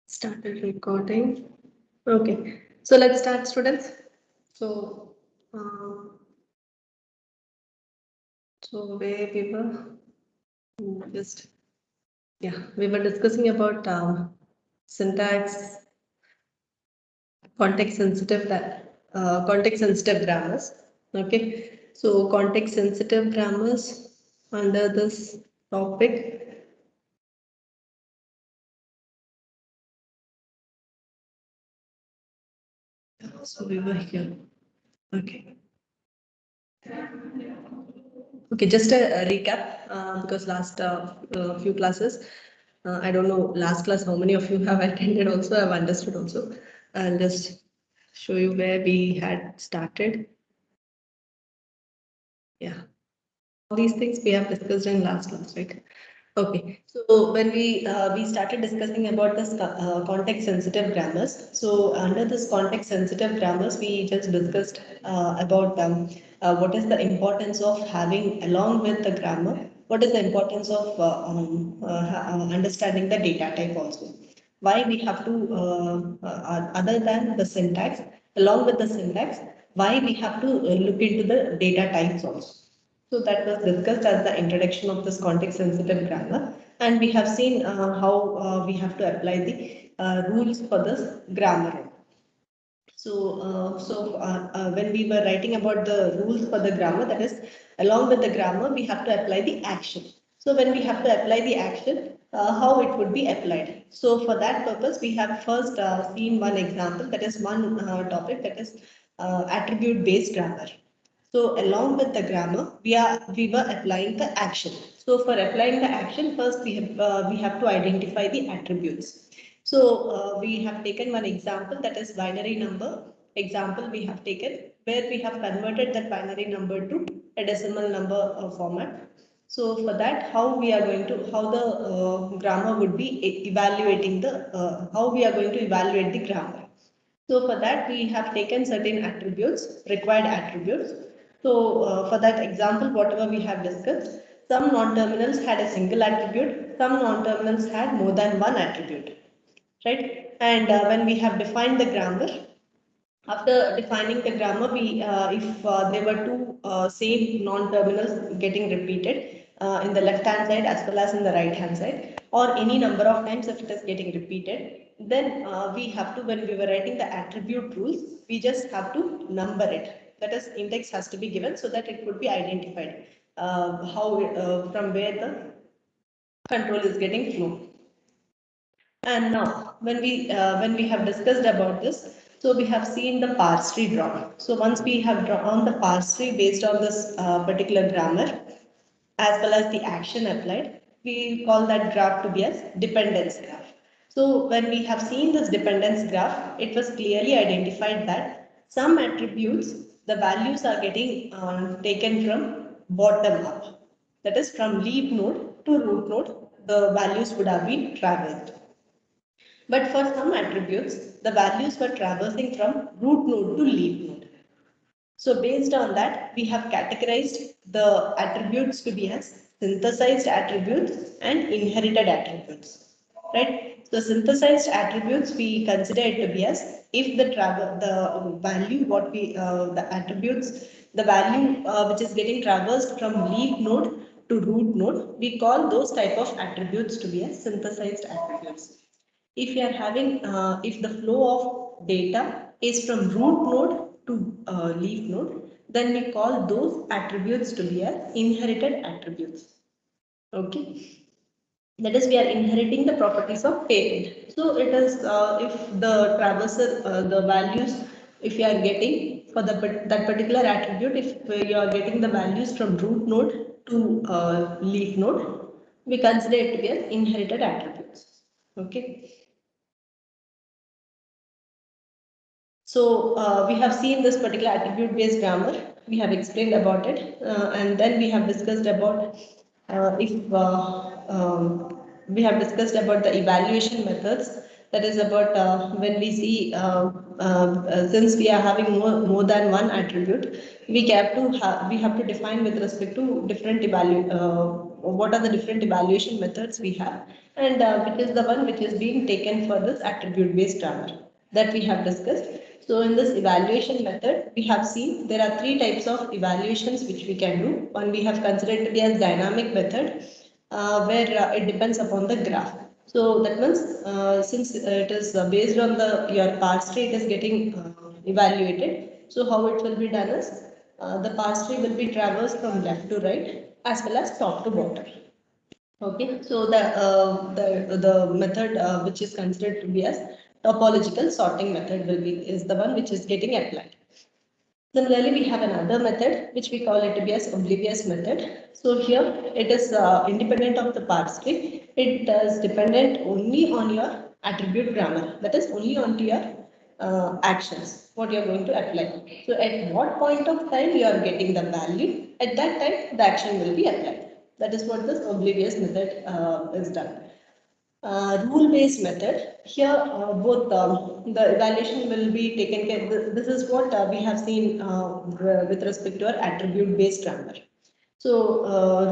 Started recording. Okay, so let's start, students. So, where we were just we were discussing about syntax, context sensitive grammars. Okay, so context sensitive grammars under this topic. So we were here. Okay. Okay, just a recap because last few classes, I don't know last class how many of you have attended also, I've understood also. I'll just show you where we had started. Yeah, all these things we have discussed in last class, right? Okay, so when we started discussing about this context sensitive grammars. So under this context sensitive grammars, we just discussed about what is the importance of having along with the grammar. What is the importance of understanding the data type also? Why we have to other than the syntax, along with the syntax, why we have to look into the data types also. So that was discussed as the introduction of this context sensitive grammar. And we have seen how we have to apply the rules for this grammar. So when we were writing about the rules for the grammar, that is, along with the grammar, we have to apply the action. So when we have to apply the action, how it would be applied. So for that purpose, we have first seen one example, that is one topic, that is attribute based grammar. So along with the grammar, we were applying the action. So for applying the action, first we have to identify the attributes. So we have taken one example, that is binary number example we have taken, where we have converted that binary number to a decimal number format. So for that, how we are going to, how the grammar would be evaluating the, how we are going to evaluate the grammar. So for that, we have taken certain attributes, required attributes. So for that example, whatever we have discussed, some non-terminals had a single attribute, some non-terminals had more than one attribute, right? And when we have defined the grammar, after defining the grammar, we if there were two same non-terminals getting repeated in the left-hand side as well as in the right-hand side, or any number of times if it is getting repeated, then we have to, when we were writing the attribute rules, we just have to number it. That is, index has to be given so that it could be identified how from where the control is getting flow. And now, when we have discussed about this, so we have seen the parse tree drawn. So once we have drawn the parse tree based on this particular grammar, as well as the action applied, we call that graph to be as dependence graph. So when we have seen this dependence graph, it was clearly identified that some attributes, the values are getting taken from bottom up. That is, from leaf node to root node, the values would have been traversed. But for some attributes, the values were traversing from root node to leaf node. So based on that, we have categorized the attributes to be as synthesized attributes and inherited attributes. Right? So synthesized attributes we consider it to be as if the value what we the attributes, the value which is getting traversed from leaf node to root node, we call those type of attributes to be as synthesized attributes. If you are having, if the flow of data is from root node to leaf node, then we call those attributes to be as inherited attributes. Okay. That is, we are inheriting the properties of parent. So it is if the traversal, the values, if you are getting for that particular attribute, if you are getting the values from root node to leaf node, we consider it to be as inherited attributes. Okay. So we have seen this particular attribute-based grammar. We have explained about it, and then we have discussed about if we have discussed about the evaluation methods. That is about when we see since we are having more than one attribute, we have to define with respect to different what are the different evaluation methods we have, and which is the one which is being taken for this attribute-based grammar that we have discussed. So in this evaluation method, we have seen there are three types of evaluations which we can do. One we have considered to be as dynamic method, where it depends upon the graph. So that means since it is based on the your parse tree, it is getting evaluated. So how it will be done is the parse tree will be traversed from left to right as well as top to bottom. Okay, so the method which is considered to be as topological sorting method will be is the one which is getting applied. Similarly, we have another method which we call it to be as oblivious method. So here it is independent of the parse tree. It is dependent only on your attribute grammar. That is only on to your actions, what you are going to apply. So at what point of time you are getting the value, at that time the action will be applied. That is what this oblivious method is done. Rule-based method. Here, both the evaluation will be taken care. This is what we have seen with respect to our attribute-based grammar. So,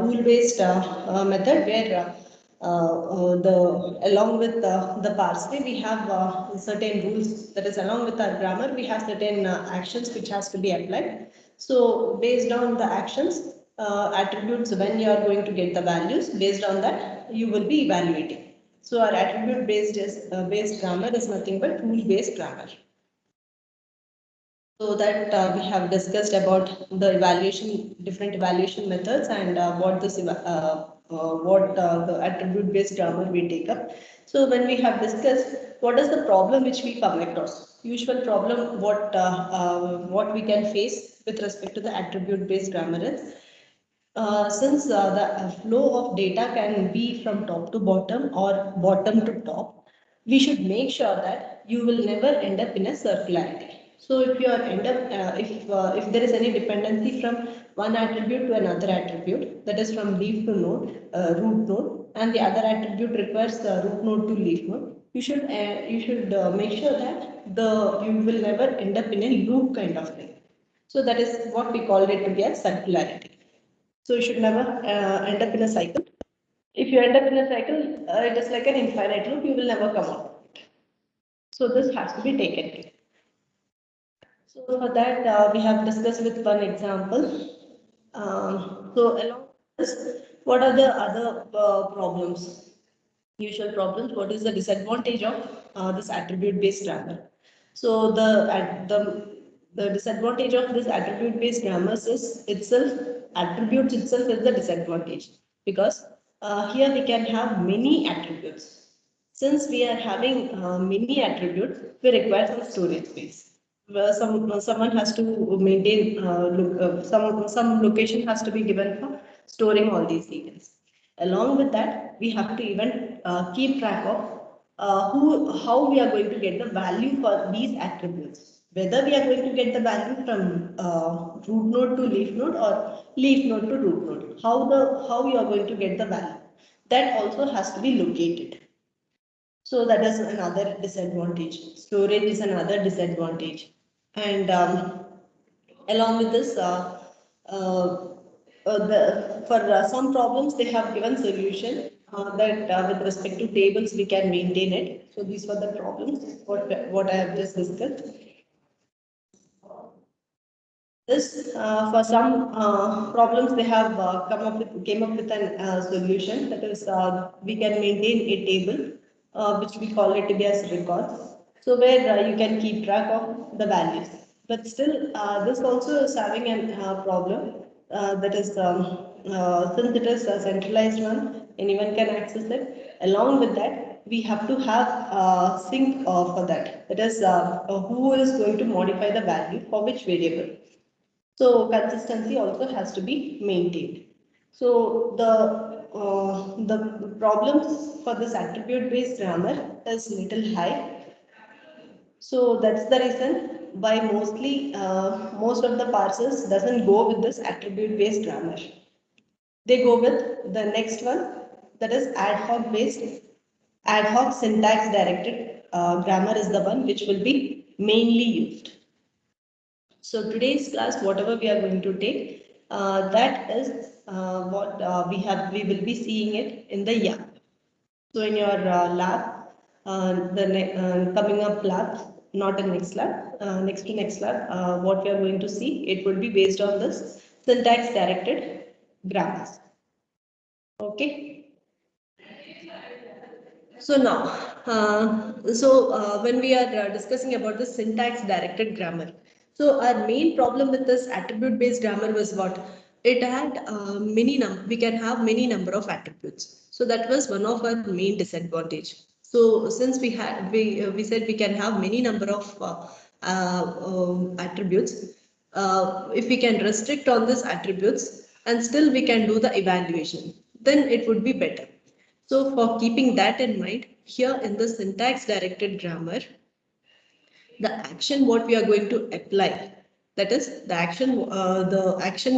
rule-based method where along with the parse tree, we have certain rules. That is, along with our grammar, we have certain actions which has to be applied. So, based on the actions, attributes, when you are going to get the values, based on that, you will be evaluating. So our attribute based grammar is nothing but rule based grammar. So that we have discussed about the evaluation, different evaluation methods, and what the attribute based grammar we take up. So when we have discussed what is the problem which we come across, usual problem what we can face with respect to the attribute based grammar is since the flow of data can be from top to bottom or bottom to top, we should make sure that you will never end up in a circularity. So if you are if there is any dependency from one attribute to another attribute, that is from leaf to node, root node, and the other attribute requires root node to leaf node, you should make sure that you will never end up in a loop kind of thing. So that is what we call it to be a circularity. So you should never end up in a cycle. If you end up in a cycle, it is like an infinite loop, you will never come out. So this has to be taken care. So for that, we have discussed with one example. So along this, what are the other problems? Usual problems. What is the disadvantage of this attribute-based grammar? So the disadvantage of this attribute-based grammars is attributes itself is the disadvantage, because here we can have many attributes. Since we are having many attributes, we require some storage space. Someone has to maintain some location has to be given for storing all these details. Along with that, we have to even keep track of how we are going to get the value for these attributes. Whether we are going to get the value from root node to leaf node or leaf node to root node. How we are going to get the value. That also has to be located. So that is another disadvantage. Storage is another disadvantage. And along with this, for some problems they have given solution that with respect to tables we can maintain it. So these were the problems what I have just discussed. This for some problems they have came up with an solution, that is we can maintain a table which we call it to be as records. So where you can keep track of the values. But still this also is having a problem that is since it is a centralized one, anyone can access it. Along with that, we have to have sync for that. That is who is going to modify the value for which variable. So consistency also has to be maintained. So the problems for this attribute based grammar is little high. So that's the reason why most of the parsers doesn't go with this attribute based grammar. They go with the next one, that is ad hoc syntax directed grammar is the one which will be mainly used. So today's class, whatever we are going to take, that is what we will be seeing it in the YAML. So in your lab, coming up lab, not in next lab, next to next lab, what we are going to see, it would be based on this syntax directed grammars. Okay. So now, when we are discussing about the syntax directed grammar, so our main problem with this attribute based grammar was what? It had we can have many number of attributes. So that was one of our main disadvantage. So since we said we can have many number of attributes, if we can restrict on these attributes and still we can do the evaluation, then it would be better. So for keeping that in mind, here in the syntax directed grammar, the action what we are going to apply, that is the action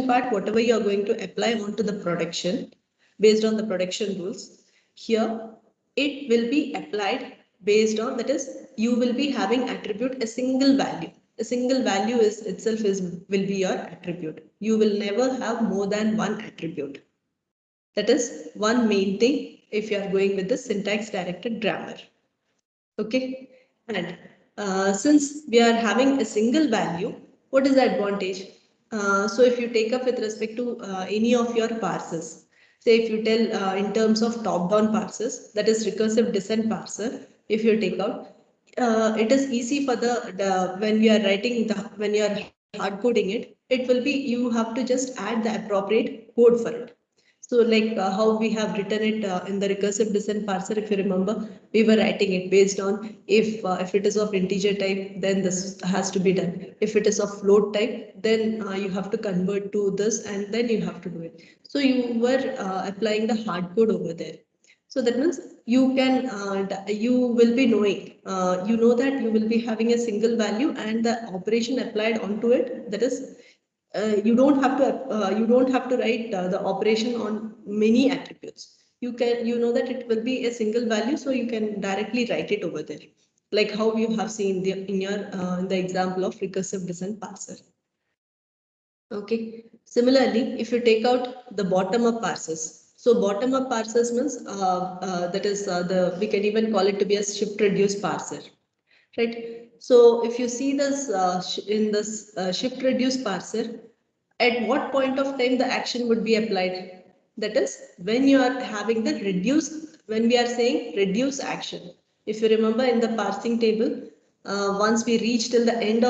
part, whatever you are going to apply onto the production based on the production rules, here it will be applied based on, that is you will be having attribute a single value. A single value will be your attribute. You will never have more than one attribute. That is one main thing if you are going with the syntax directed grammar. Okay. And since we are having a single value, what is the advantage? So if you take up with respect to any of your parsers, say if you tell in terms of top-down parsers, that is recursive descent parser, if you take out, it is easy for when we are writing when you are hard coding it, it will be, you have to just add the appropriate code for it. So like how we have written it in the recursive descent parser, if you remember, we were writing it based on if it is of integer type, then this has to be done. If it is of float type, then you have to convert to this and then you have to do it. So you were applying the hard code over there. So that means you can, you will be knowing, you know that you will be having a single value and the operation applied onto it. That is, you don't have to write the operation on many attributes. You know that it will be a single value, so you can directly write it over there, like how you have seen in your the example of recursive descent parser. Okay. Similarly, if you take out the bottom-up parsers, so bottom-up parsers means that is we can even call it to be a shift-reduce parser, right? So if you see this in this shift-reduce parser, at what point of time the action would be applied? That is when you are having the when we are saying reduce action. If you remember in the parsing table, once we reach till the end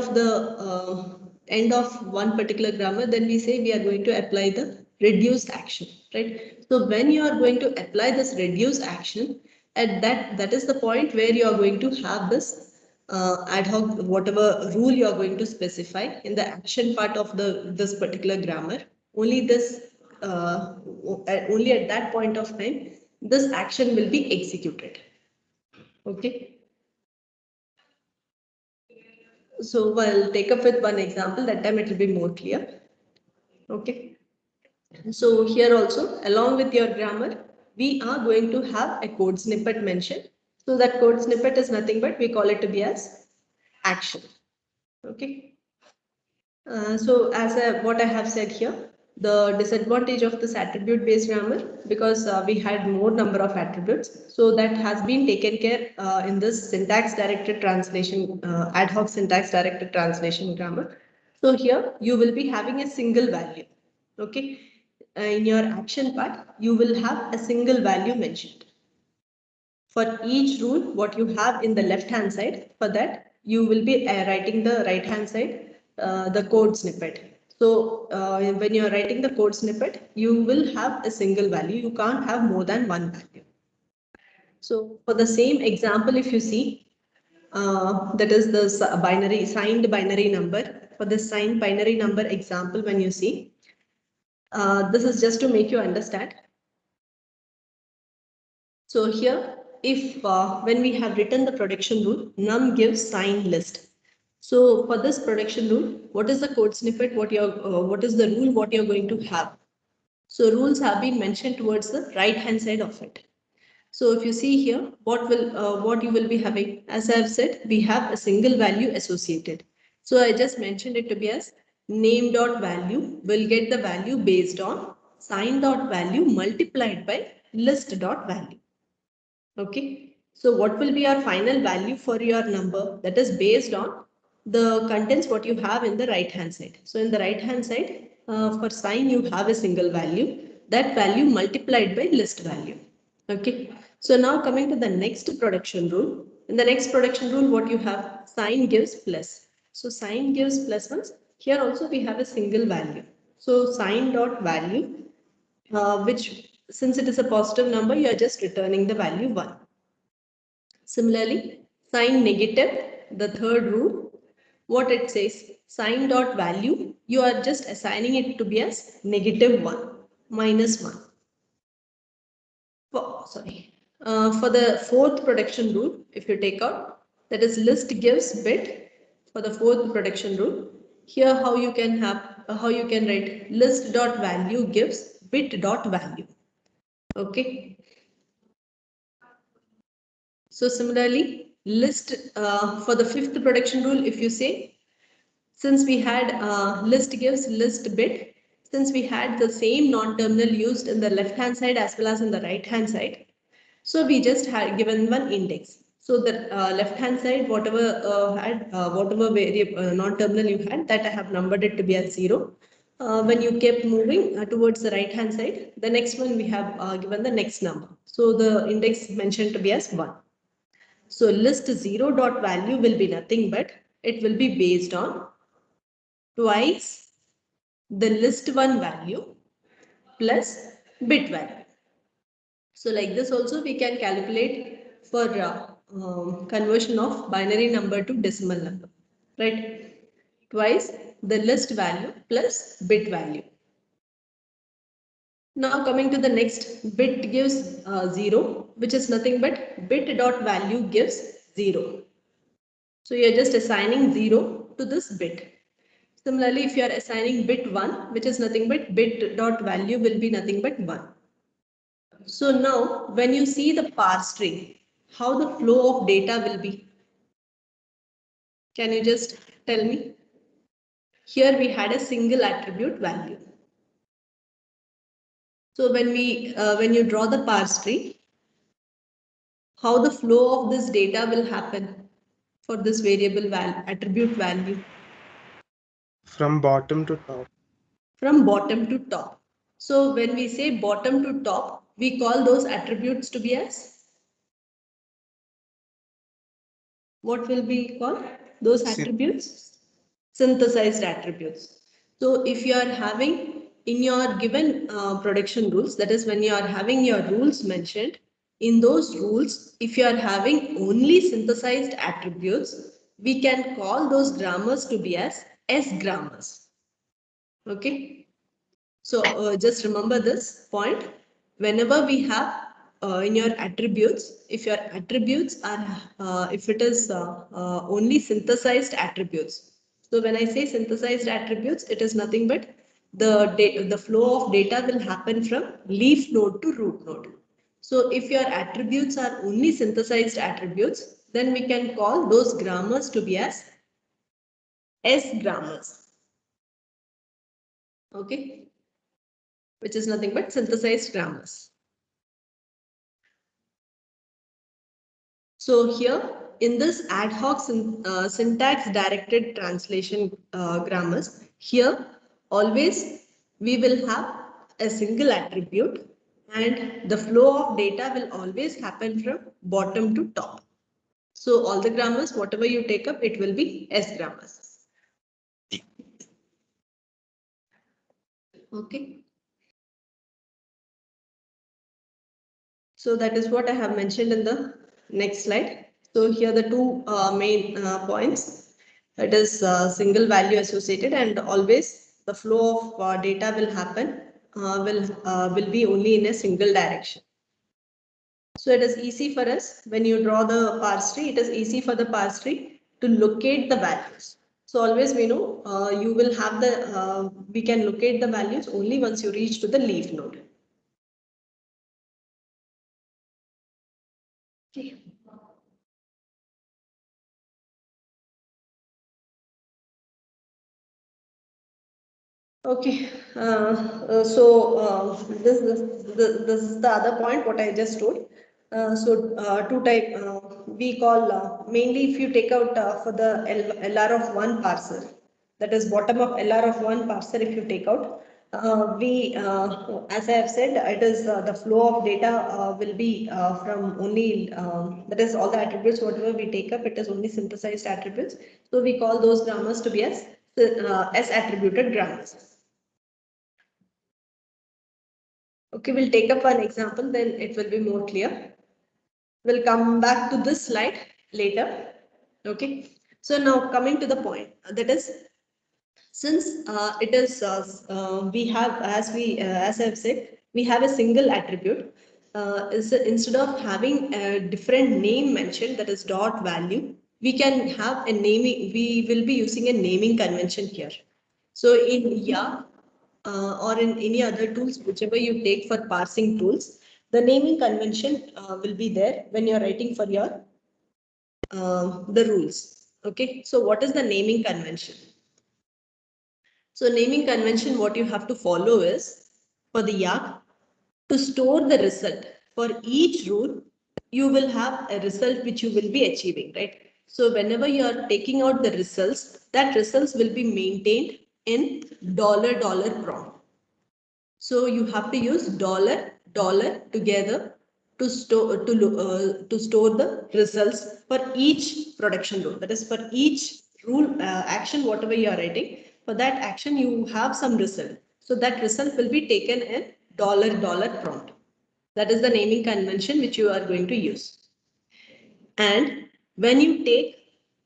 of one particular grammar, then we say we are going to apply the reduced action, right? So when you are going to apply this reduced action, at that is the point where you are going to have this ad hoc, whatever rule you are going to specify in the action part of this particular grammar. Only only at that point of time, this action will be executed. Okay. So I'll take up with one example. That time it will be more clear. Okay. So here also, along with your grammar, we are going to have a code snippet mentioned. So that code snippet is nothing but we call it to be as action. Okay. So as what I have said here, the disadvantage of this attribute based grammar, because we had more number of attributes, so that has been taken care in this syntax directed translation, ad hoc syntax directed translation grammar. So here you will be having a single value. Okay. In your action part, you will have a single value mentioned. For each rule, what you have in the left hand side, for that you will be writing the right hand side, the code snippet. So when you are writing the code snippet, you will have a single value. You can't have more than one value. So for the same example, if you see, that is the signed binary number. For the signed binary number example, when you see, this is just to make you understand. So here, if when we have written the production rule, num gives signed list. So for this production rule, what is the code snippet? What is the rule? What you're going to have? So rules have been mentioned towards the right hand side of it. So if you see here, what you will be having, as I have said, we have a single value associated. So I just mentioned it to be as name dot value will get the value based on sign dot value multiplied by list dot value. Okay. So what will be our final value for your number? That is based on the contents what you have in the right hand side. So in the right hand side, for sign you have a single value. That value multiplied by list value. Okay. So now coming to the next production rule. In the next production rule, what you have? Sign gives plus. So sign gives plus once. Here also we have a single value. So sign dot value, which since it is a positive number, you are just returning the value 1. Similarly, sign negative, the third rule, what it says, sign dot value, you are just assigning it to be as negative 1, minus 1. For the fourth production rule, if you take out, that is list gives bit for the fourth production rule. Here how you can write list dot value gives bit dot value. Okay. So similarly, list for the fifth production rule, if you say, since we had list gives list bit, since we had the same non-terminal used in the left hand side as well as in the right hand side, so we just had given one index. So the left hand side, whatever variable non-terminal you had, that I have numbered it to be as 0. When you kept moving towards the right hand side, the next one we have given the next number. So the index mentioned to be as 1. So list 0 dot value will be nothing but it will be based on twice the list 1 value plus bit value. So like this also we can calculate for conversion of binary number to decimal number, right? Twice the list value plus bit value. Now coming to the next, bit gives 0, which is nothing but bit dot value gives 0. So you're just assigning 0 to this bit. Similarly, if you are assigning bit 1, which is nothing but bit dot value will be nothing but 1. So now when you see the parse tree, how the flow of data will be? Can you just tell me? Here we had a single attribute value. So when you draw the parse tree, how the flow of this data will happen for this variable value, attribute value? From bottom to top. From bottom to top. So when we say bottom to top, we call those attributes to be as? What will be called? Those attributes? Synthesized attributes. So if you are having in your given production rules, that is when you are having your rules mentioned, in those rules, if you are having only synthesized attributes, we can call those grammars to be as S grammars. Okay. So just remember this point. Whenever we have in your attributes, if your attributes are, if it is only synthesized attributes. So when I say synthesized attributes, it is nothing but the flow of data will happen from leaf node to root node. So if your attributes are only synthesized attributes, then we can call those grammars to be as S grammars. Okay, which is nothing but synthesized grammars. So here in this ad hoc syntax directed translation grammars, here always we will have a single attribute and the flow of data will always happen from bottom to top. So all the grammars, whatever you take up, it will be S grammars. Okay. So that is what I have mentioned in the next slide. So here the two main points. It is single value associated and always the flow of data will happen will be only in a single direction. So it is easy for us when you draw the parse tree. It is easy for the parse tree to locate the values. So always we know you will have the we can locate the values only once you reach to the leaf node. Okay. Okay, this is the other point what I just told. Two type we call mainly if you take out for the LR of one parser, that is bottom of LR of one parser. If you take out, we as I have said, it is the flow of data will be from only that is all the attributes whatever we take up. It is only synthesized attributes. So we call those grammars to be as attributed grammars. Okay, we'll take up an example, then it will be more clear. We'll come back to this slide later. Okay, so now coming to the point, that is, since it is we have as I've said, we have a single attribute. Instead of having a different name mentioned, that is dot value, we can have a naming. We will be using a naming convention here. So in YA or in any other tools, whichever you take for parsing tools, the naming convention will be there when you're writing for your the rules. Okay, so what is the naming convention? So naming convention, what you have to follow is for the YAC, to store the result for each rule, you will have a result which you will be achieving, right? So whenever you are taking out the results, that results will be maintained in dollar prompt. So you have to use dollar together to store the results for each production rule. That is for each rule action whatever you are writing. For that action you have some result. So that result will be taken in dollar prompt. That is the naming convention which you are going to use. And when you take,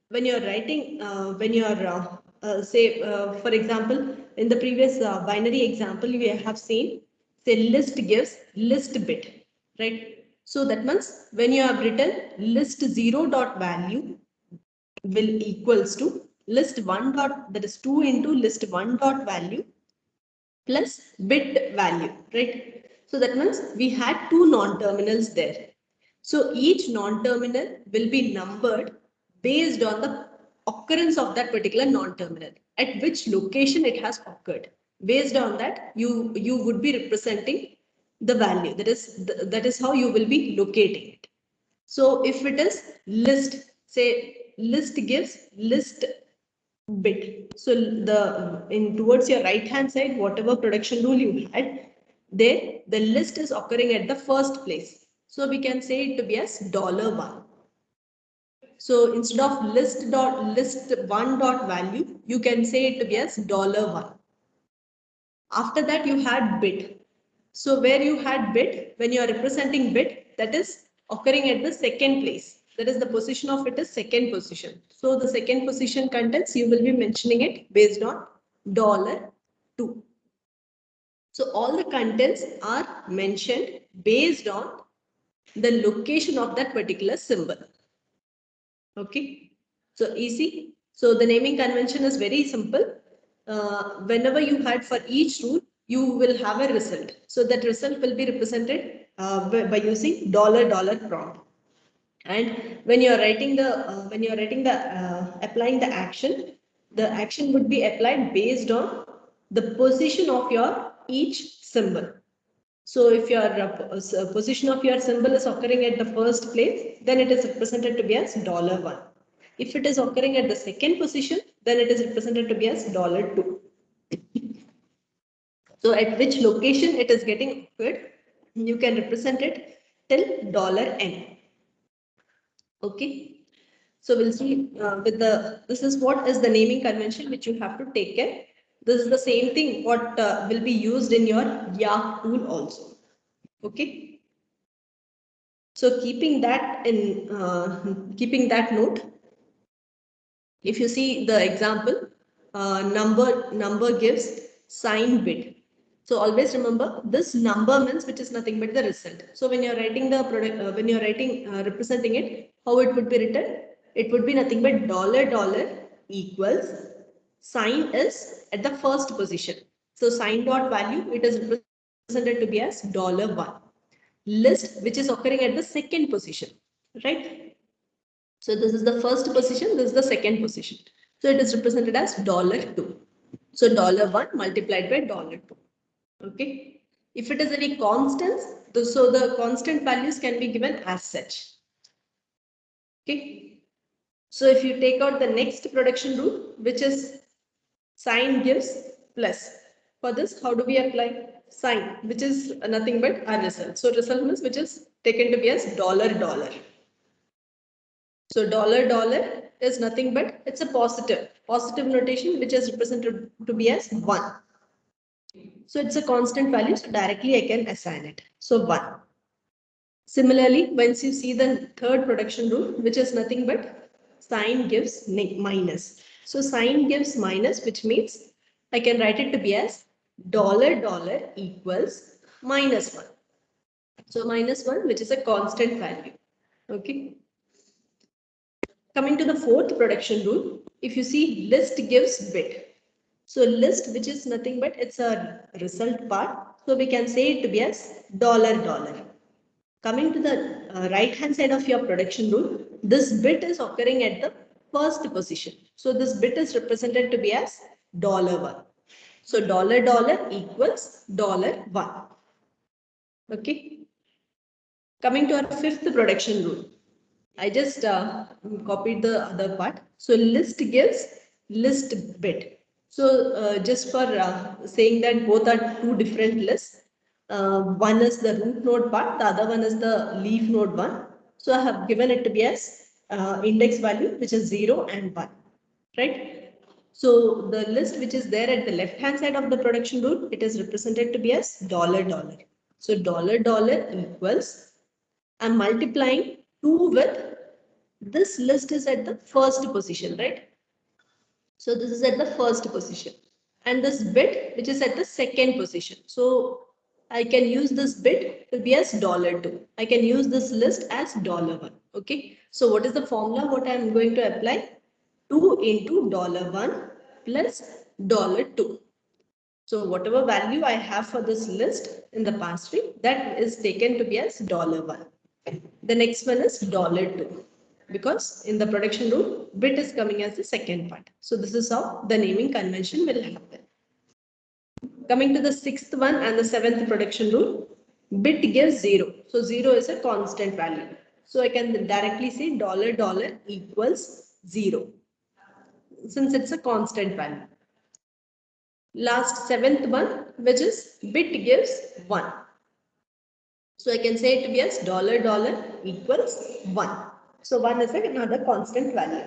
when you're writing, when you're say, for example, in the previous binary example, we have seen, say list gives list bit, right? So that means when you have written list 0 dot value will equals to list 1 dot, that is 2 into list 1 dot value plus bit value, right? So that means we had two non-terminals there. So each non-terminal will be numbered based on the occurrence of that particular non-terminal, at which location it has occurred. Based on that, you would be representing the value. That is how you will be locating it. So if it is list, say list gives list bit. So the in towards your right hand side, whatever production rule you had, there the list is occurring at the first place. So we can say it to be as $1. So instead of list one dot value, you can say it to be as $1. After that you had bit. So where you had bit, when you are representing bit, that is occurring at the second place. That is the position of it is second position. So the second position contents, you will be mentioning it based on $2. So all the contents are mentioned based on the location of that particular symbol. Okay, so easy. So the naming convention is very simple. Whenever you had for each rule, you will have a result. So that result will be represented by using $dollar prompt. And when you are writing the applying the action would be applied based on the position of your each symbol. So if your position of your symbol is occurring at the first place, then it is represented to be as $1. If it is occurring at the second position, then it is represented to be as $2. So at which location it is getting occurred, you can represent it till $n. Okay. So we'll see with this is what is the naming convention which you have to take care. This is the same thing what will be used in your YAK tool also. Okay. So keeping that in, keeping that note, if you see the example, number gives sign bit. So always remember this number means which is nothing but the result. So when you're writing the product, when you're writing representing it, how it would be written? It would be nothing but $dollar equals sign is at the first position. So sign dot value, it is represented to be as $1. List which is occurring at the second position, right? So this is the first position, this is the second position. So it is represented as $2. So $1 multiplied by $2. Okay. If it is any constants, so the constant values can be given as such. Okay. So if you take out the next production rule, which is sign gives plus. For this, how do we apply sign, which is nothing but our result. So result means which is taken to be as $. So $, is nothing but it's a positive notation which is represented to be as 1. So it's a constant value, so directly I can assign it. So 1. Similarly, once you see the third production rule, which is nothing but sign gives minus. So sign gives minus, which means I can write it to be as $, equals minus 1. So minus 1, which is a constant value. Okay. Coming to the fourth production rule, if you see list gives bit. So list, which is nothing but it's a result part. So we can say it to be as $. Coming to the right hand side of your production rule, this bit is occurring at the first position. So this bit is represented to be as $1. So $, equals $1. Okay. Coming to our fifth production rule. I just copied the other part. So list gives list bit. So just for saying that both are two different lists. One is the root node part, the other one is the leaf node one. So I have given it to be as index value, which is 0 and 1, right? So the list which is there at the left hand side of the production rule, it is represented to be as $. So $, equals, I'm multiplying 2 with this list is at the first position, right? So this is at the first position and this bit which is at the second position. So I can use this bit to be as $2. I can use this list as $1. Okay. So what is the formula? What I am going to apply? 2 into $1 plus $2. So whatever value I have for this list in the past tree, that is taken to be as $1. The next one is $2, because in the production rule, bit is coming as the second part. So this is how the naming convention will happen. Coming to the sixth one and the seventh production rule, bit gives 0. So 0 is a constant value. So I can directly say $, equals 0, since it's a constant value. Last seventh one, which is bit gives 1. So I can say it to be as $, equals 1. So 1 is another constant value.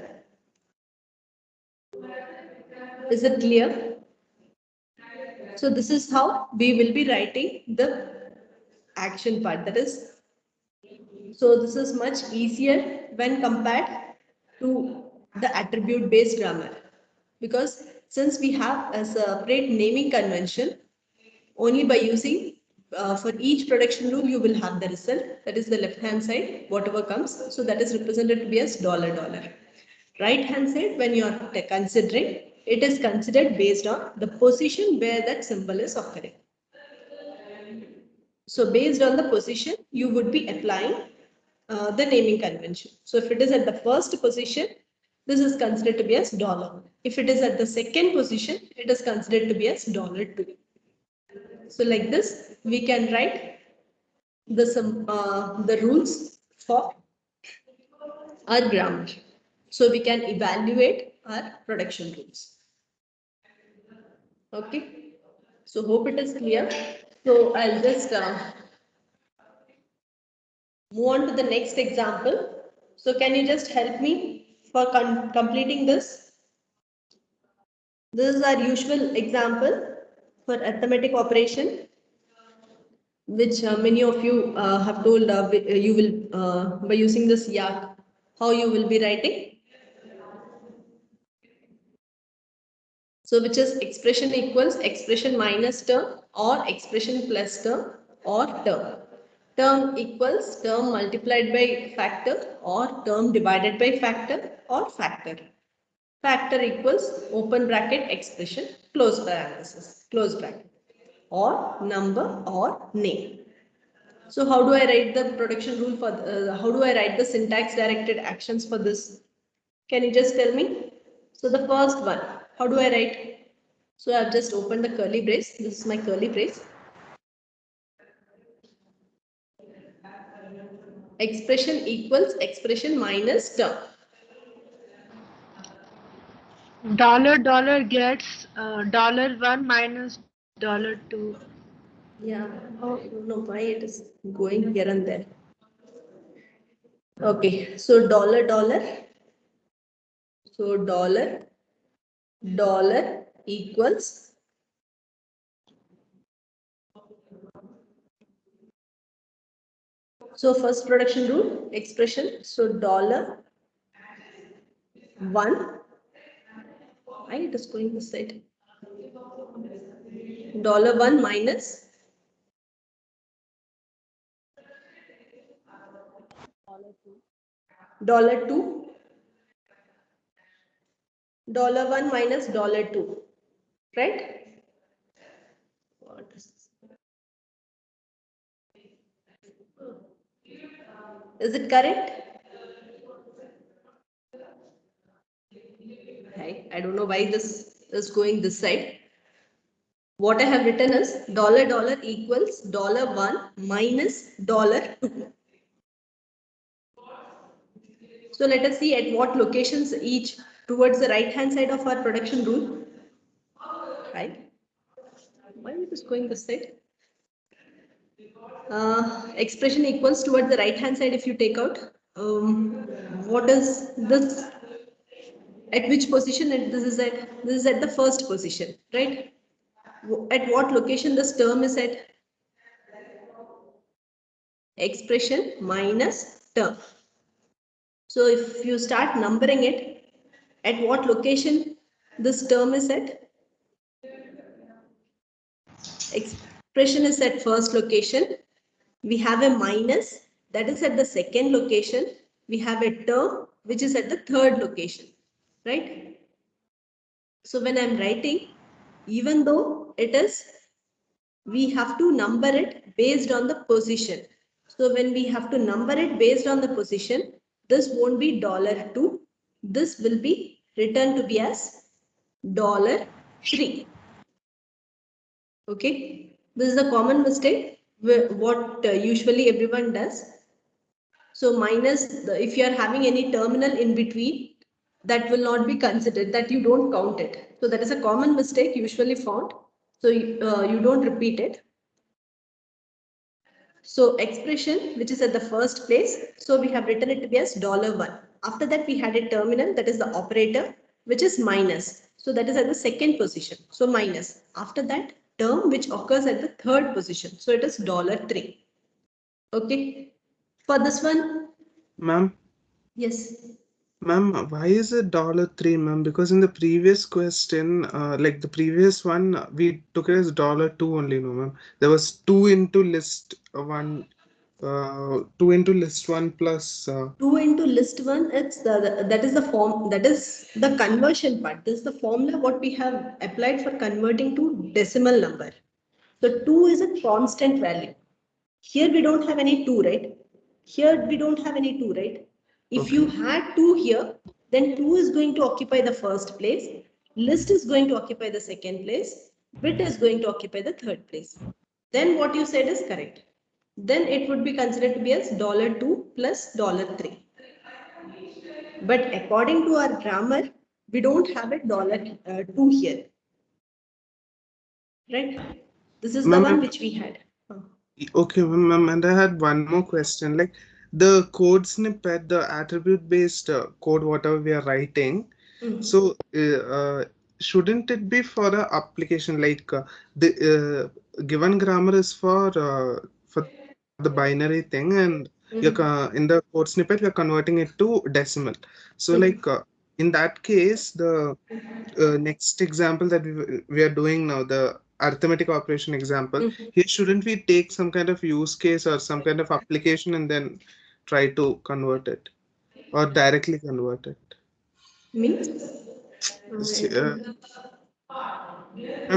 Is it clear? So this is how we will be writing the action part. That is, so this is much easier when compared to the attribute based grammar, because since we have a separate naming convention, only by using for each production rule you will have the result, that is the left hand side whatever comes, so that is represented to be as $. Right hand side, when you are considering, it is considered based on the position where that symbol is occurring. So based on the position, you would be applying the naming convention. So if it is at the first position, this is considered to be as $. If it is at the second position, it is considered to be as $2. So like this, we can write the rules for our grammar. So we can evaluate our production rules. Okay. So hope it is clear. So I'll just move on to the next example. So can you just help me for completing this? This is our usual example for arithmetic operation, which many of you have told you will by using this yak, how you will be writing. So which is expression equals expression minus term or expression plus term or term. Term equals term multiplied by factor or term divided by factor or factor. Factor equals open bracket expression close parenthesis close bracket or number or name. So how do I write the production rule for how do I write the syntax directed actions for this? Can you just tell me? So the first one, how do I write? So I've just opened the curly brace. This is my curly brace. Expression equals expression minus term. Dollar gets $1 minus $2. Yeah, I don't know why it is going here and there. Okay, so dollar. So dollar equals so first production rule expression. So $1. Why it is going this side? $1 minus $2. $1 minus $2. Right? What is this? Is it correct? I don't know why this is going this side. What I have written is $1 equals $1 minus $2. So let us see at what locations each towards the right hand side of our production rule. Right? Why it is going this side? Expression equals towards the right hand side if you take out. What is this? At which position? This is at the first position, right? At what location this term is at? Expression minus term. So if you start numbering it, at what location this term is at? Expression is at first location. We have a minus that is at the second location. We have a term which is at the third location, right? So when I'm writing, even though it is, we have to number it based on the position. So when we have to number it based on the position, this won't be $2. This will be written to be as $3. Okay, this is a common mistake what usually everyone does. So minus if you are having any terminal in between, that will not be considered, that you don't count it. So that is a common mistake usually found. So you don't repeat it. So expression which is at the first place, so we have written it to be as $1. After that we had a terminal, that is the operator, which is minus. So that is at the second position. So minus. After that term which occurs at the third position. So it is $3. Okay. For this one. Ma'am. Yes. Ma'am, why is it $3, ma'am? Because in the previous question, like the previous one, we took it as $2 only, no, ma'am. There was 2 into list one, 2 into list one plus. 2 into list one. It's that is the form. That is the conversion part. This is the formula what we have applied for converting to decimal number. So 2 is a constant value. Here we don't have any 2, right? Here we don't have any 2, right? If you had 2 here, then 2 is going to occupy the first place. List is going to occupy the second place. Bit is going to occupy the third place. Then what you said is correct. Then it would be considered to be as $2 plus $3. But according to our grammar, we don't have a $2 here. Right? This is the one which we had. Okay, ma'am, and I had one more question. Like the code snippet, the attribute-based code, whatever we are writing, so shouldn't it be for a application like the given grammar is for the binary thing, and you're in the code snippet we're converting it to decimal. So like in that case, the next example that we are doing now, the arithmetic operation example, here shouldn't we take some kind of use case or some kind of application and then try to convert it or directly convert it? Means?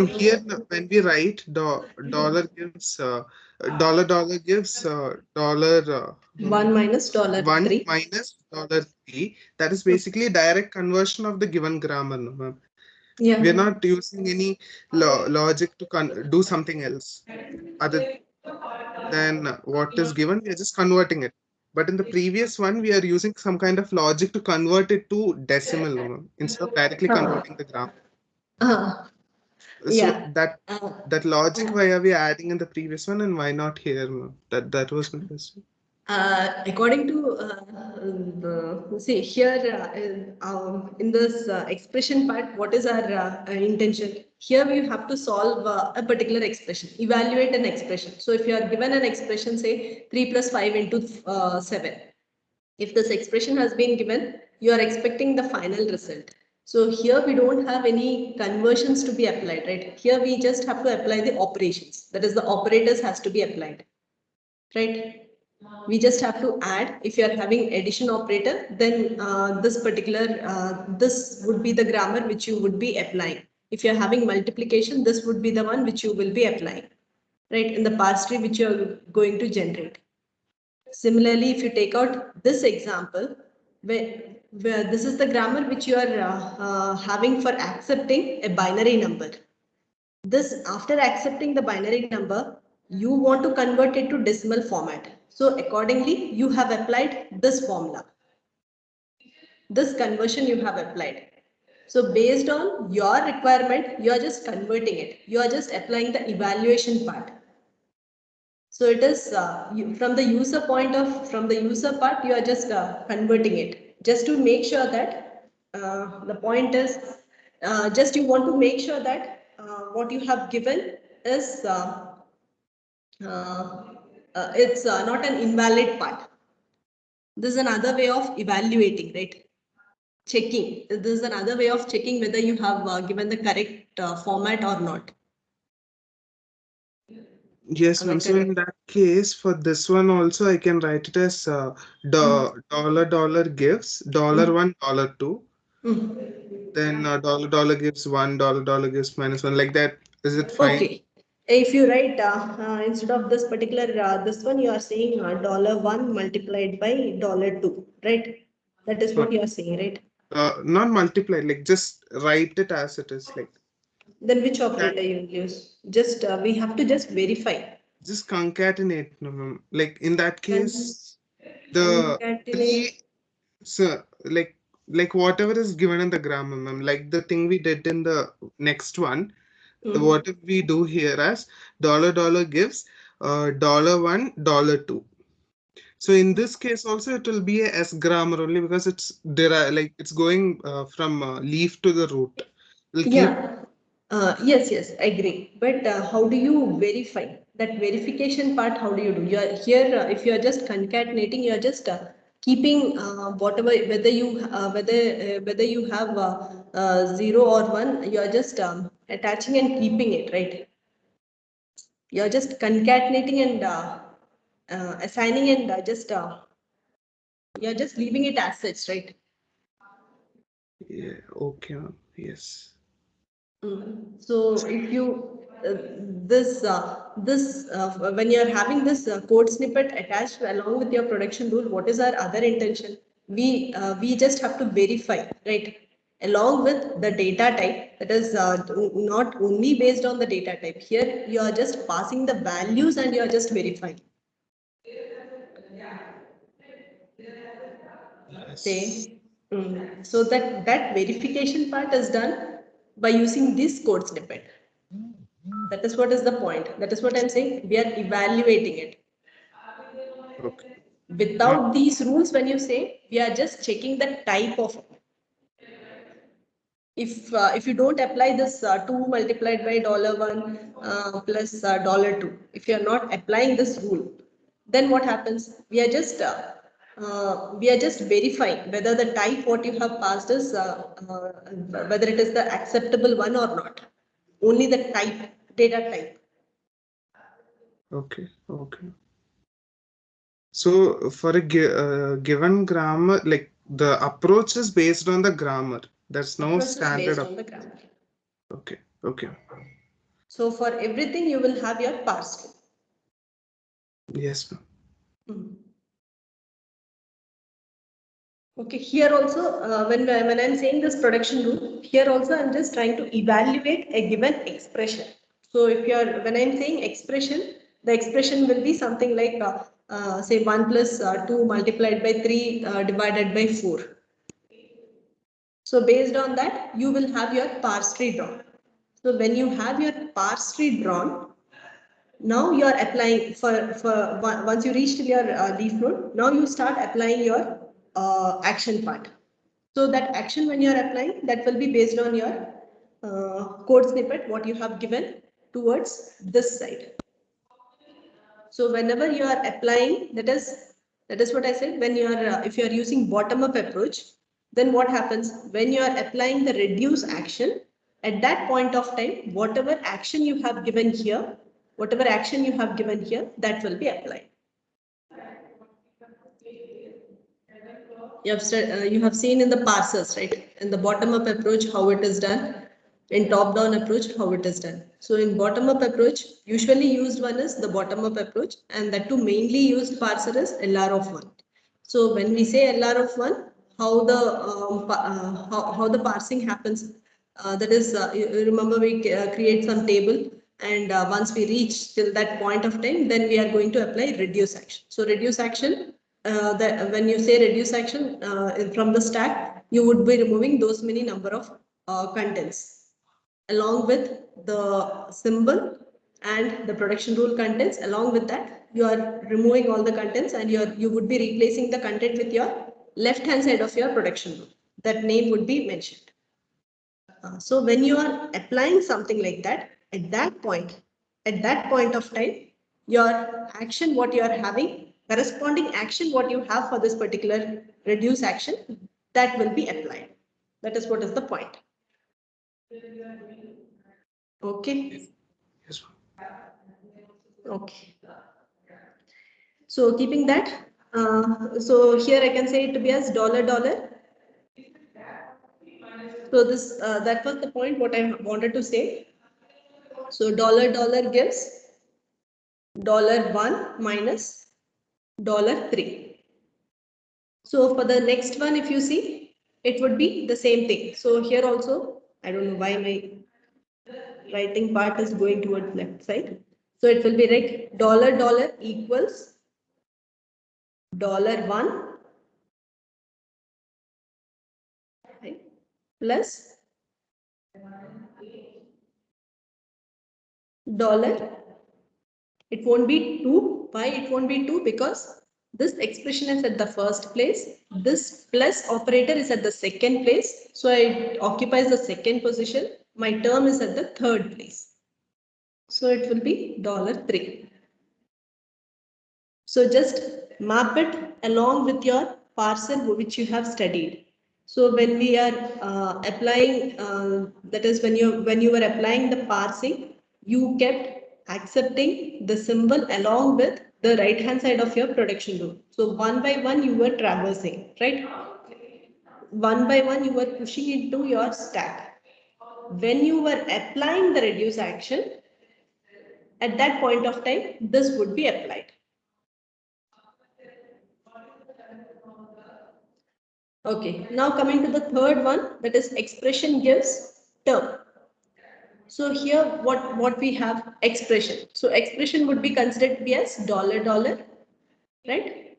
Here when we write dollar gives dollar gives $1 minus $1 $3. minus $3. That is basically direct conversion of the given grammar, no, ma'am. Yeah. We're not using any logic to do something else other than what is given. We're just converting it. But in the previous one, we are using some kind of logic to convert it to decimal, instead of directly converting the gram. Uh, So yeah. that logic, why are we adding in the previous one and why not here, ma'am? That was my question. According to see here in this expression part, what is our intention? Here we have to solve a particular expression, evaluate an expression. So if you are given an expression, say 3 plus 5 into 7, if this expression has been given, you are expecting the final result. So here we don't have any conversions to be applied, right? Here we just have to apply the operations. That is, the operators has to be applied, right? We just have to add. If you are having addition operator, then this particular this would be the grammar which you would be applying. If you are having multiplication, this would be the one which you will be applying, right, in the parse tree which you are going to generate. Similarly, if you take out this example, where this is the grammar which you are having for accepting a binary number. This, after accepting the binary number, you want to convert it to decimal format. So accordingly, you have applied this formula. This conversion you have applied. So based on your requirement, you are just converting it. You are just applying the evaluation part. So it is from the user from the user part, you are just converting it. Just to make sure that the point is, just you want to make sure that what you have given is it's not an invalid part. This is another way of evaluating, right? Checking. This is another way of checking whether you have given the correct format or not. Yes, Am I ma'am. So in correct? that case, for this one also, I can write it as dollar gives $1 $2. Then dollar gives $1 gives -1, like that. Is it fine? Okay. If you write instead of this particular this one, you are saying $1 multiplied by $2, right? That is what you are saying, right? Not multiply, like just write it as it is, like Then which that. operator you will use? Just we have to just verify. Just concatenate, no, ma'am. Like in that Con- case, the Concatenate. three, so like whatever is given in the grammar, ma'am, like the thing we did in the next one, what if we do here as dollar gives $1 $2. So in this case also it will be a S grammar only because it's like it's going from leaf to the root. We'll keep. Yeah. Yes, I agree. But how do you verify that verification part? How do you do? You are here. If you are just concatenating, you are just keeping whatever, whether you have 0 or 1, you are just attaching and keeping it, right? You are just concatenating and assigning and just you are just leaving it as such, right? Yeah, okay, ma'am. Yes. So if you when you are having this code snippet attached along with your production rule, what is our other intention? We just have to verify, right? Along with the data type, that is not only based on the data type. Here you are just passing the values and you are just verifying. Yes. Okay. So that verification part is done by using this code snippet. That is what is the point. That is what I'm saying. We are evaluating it. Okay. Ma'am, Without these rules, when you say, we are just checking the type of it. If you don't apply this 2 multiplied by $1 plus $2, if you are not applying this rule, then what happens? We are just verifying whether the type what you have passed is whether it is the acceptable one or not. Only the type, data type. okay. So for a given grammar, like the approach is based on the grammar. There's no Approach is standard based up. on the grammar. Okay. So for everything, you will have your parse. Yes, ma'am. Mm. Okay, here also, when I'm saying this production rule, here also I'm just trying to evaluate a given expression. So if when I'm saying expression, the expression will be something like, say 1 plus 2 multiplied by 3 divided by 4. So based on that, you will have your parse tree drawn. So when you have your parse tree drawn, now you are applying once you reach to your leaf node, now you start applying your action part. So that action when you are applying, that will be based on your code snippet, what you have given towards this side. So whenever you are applying, that is what I said, when you are, if you are using bottom up approach, then what happens when you are applying the reduce action, at that point of time, whatever action you have given here, that will be applied. You have seen in the parsers, right? In the bottom up approach, how it is done. In top down approach, how it is done. So in bottom up approach, usually used one is the bottom up approach, and that too mainly used parser is LR of 1. So when we say LR of 1, how the parsing happens, that is, you remember we create some table, and once we reach till that point of time, then we are going to apply reduce action. So reduce action, when you say reduce action from the stack, you would be removing those many number of contents along with the symbol and the production rule contents. Along with that, you are removing all the contents, and you would be replacing the content with your left hand side of your production rule. That name would be mentioned. So when you are applying something like that, at that point of time, your action, what you are having, corresponding action, what you have for this particular reduce action, that will be applied. That is what is the point. Okay. Yes. Okay. So keeping that, so here I can say it to be as $. So this that was the point what I wanted to say. So $, gives $1 minus $3. So for the next one, if you see, it would be the same thing. So here also, I don't know why my writing part is going towards left side. So it will be like $, equals $1 plus $. It won't be 2. Why it won't be 2? Because this expression is at the first place. This plus operator is at the second place. So it occupies the second position. My term is at the third place. So it will be $3. So just map it along with your parser which you have studied. So when we are applying, that is when you were applying the parsing, you kept accepting the symbol along with the right hand side of your production rule. So one by one you were traversing, right? One by one you were pushing into your stack. When you were applying the reduce action, at that point of time, this would be applied. Okay, now coming to the third one, that is expression gives term. So here what we have expression. So expression would be considered to be as $, right?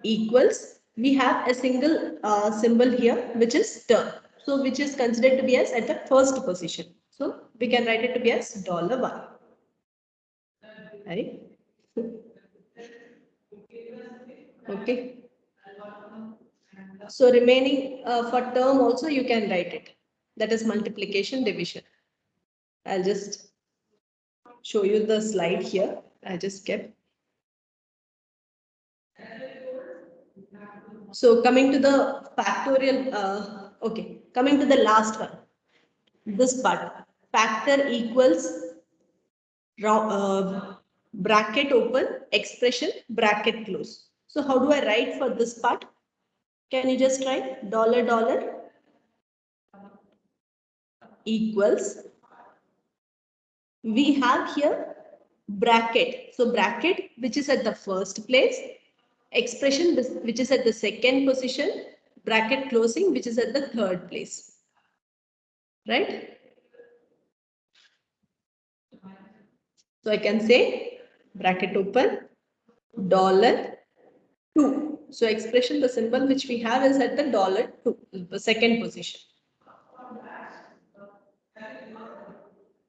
Equals, we have a single symbol here, which is term. So which is considered to be as at the first position. So we can write it to be as $1. Right? Okay. So remaining for term also you can write it. That is multiplication division. I'll just show you the slide here. I just kept. So coming to the factorial, okay, coming to the last one. This part, factor equals bracket open, expression bracket close. So how do I write for this part? Can you just write $, equals, we have here bracket. So bracket which is at the first place, expression which is at the second position, bracket closing, which is at the third place. Right? So I can say bracket open, $2. So expression, the symbol which we have is at the $2, the second position.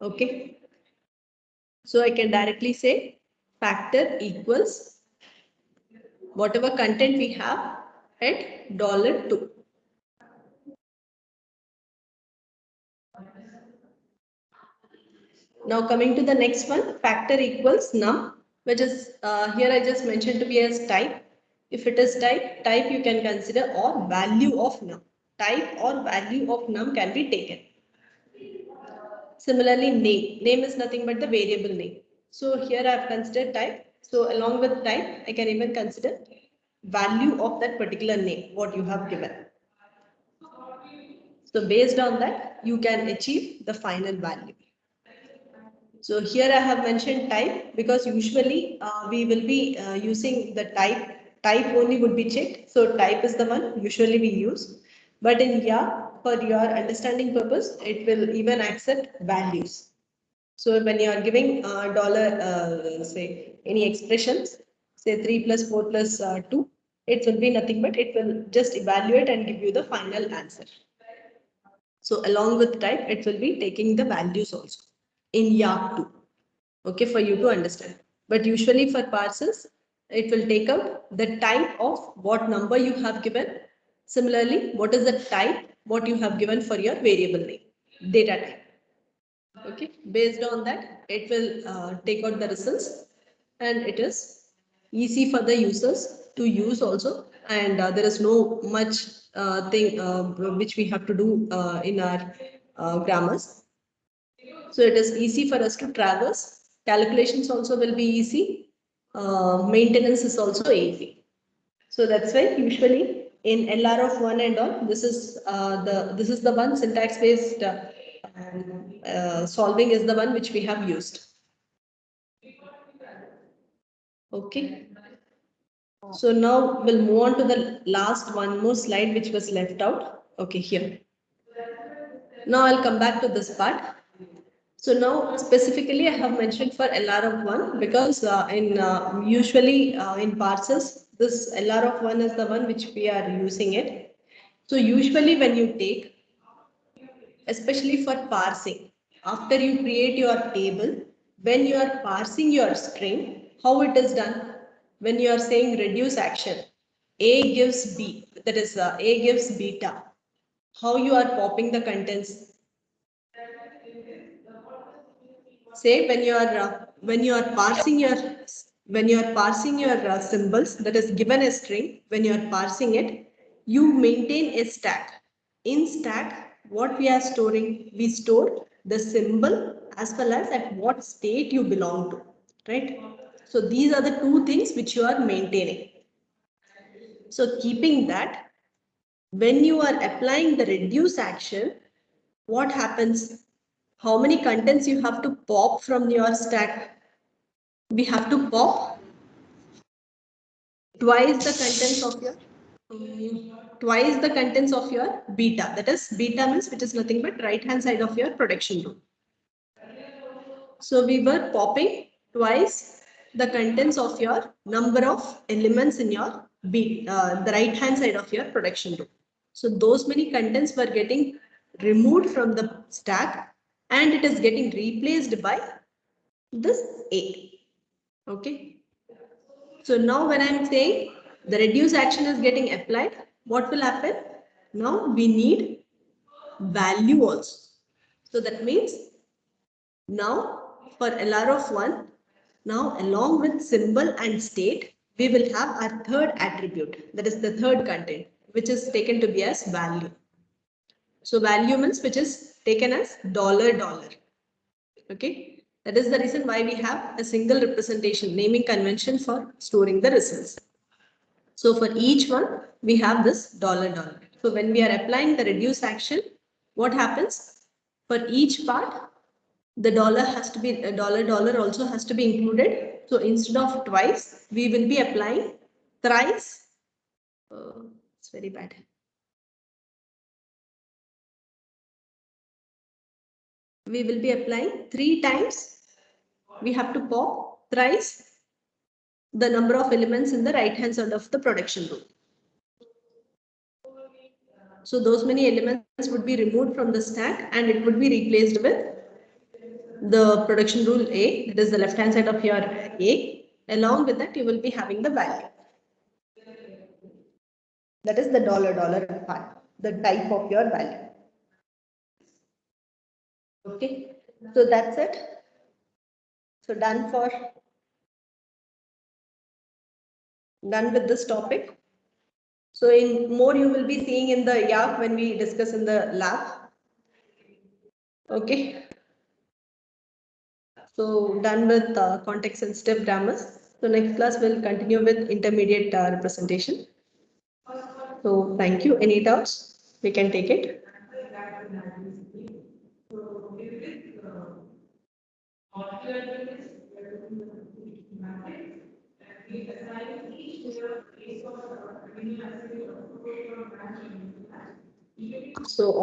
Okay. So I can directly say factor equals whatever content we have at $2. Now coming to the next one, factor equals num, which is here I just mentioned to be as type. If it is type you can consider or value of num. Type or value of num can be taken. Similarly, name is nothing but the variable name. So here I have considered type. So along with type, I can even consider value of that particular name, what you have given. So based on that, you can achieve the final value. So here I have mentioned type because usually we will be using the type only would be checked. So type is the one usually we use. But in YA, for your understanding purpose, it will even accept values. So when you are giving say any expressions, say 3 plus 4 plus 2, it will be nothing but it will just evaluate and give you the final answer. So along with type, it will be taking the values also in YA 2. Okay, for you to understand. But usually for parsers, it will take out the type of what number you have given. Similarly, what is the type, what you have given for your variable name, data type. Okay, based on that, it will take out the results and it is easy for the users to use also. And there is no much thing which we have to do in our grammars. So it is easy for us to traverse. Calculations also will be easy. Maintenance is also easy. So that's why usually in LR of 1 and all, this is the one syntax based solving is the one which we have used. Okay. So now we'll move on to the last one more slide which was left out. Okay, here. Now I'll come back to this part. So now specifically I have mentioned for LR of 1 because usually in parsers, this LR of 1 is the one which we are using it. So usually when you take, especially for parsing, after you create your table, when you are parsing your string, how it is done? When you are saying reduce action, A gives B, that is A gives beta. How you are popping the contents? Say when you are parsing your symbols, that is given a string, when you are parsing it, you maintain a stack. In stack, what we are storing? We store the symbol as well as at what state you belong to, right? So these are the two things which you are maintaining. So keeping that, when you are applying the reduce action, what happens? How many contents you have to pop from your stack? We have to pop twice the contents of your beta. That is, beta means which is nothing but right hand side of your production row. So we were popping twice the contents of your number of elements in your the right hand side of your production row. So those many contents were getting removed from the stack and it is getting replaced by this A. Okay. So now when I'm saying the reduce action is getting applied, what will happen? Now we need value also. So that means now for LR of 1, now along with symbol and state, we will have our third attribute, that is the third content, which is taken to be as value. So value means which is taken as $. Okay. That is the reason why we have a single representation naming convention for storing the results. So for each one, we have this $. So when we are applying the reduce action, what happens? For each part, the dollar has to be $$ also has to be included. So instead of twice, we will be applying thrice. It's very bad. We will be applying 3 times. We have to pop thrice the number of elements in the right hand side of the production rule. So those many elements would be removed from the stack and it would be replaced with the production rule A, that is the left hand side of your A. Along with that, you will be having the value. That is the dollar part, the type of your value. Okay, so that's it. So done with this topic. So in more you will be seeing in the YAP when we discuss in the lab. Okay. So done with context sensitive grammars. So next class we'll continue with intermediate representation. So thank you. Any doubts? We can take it. So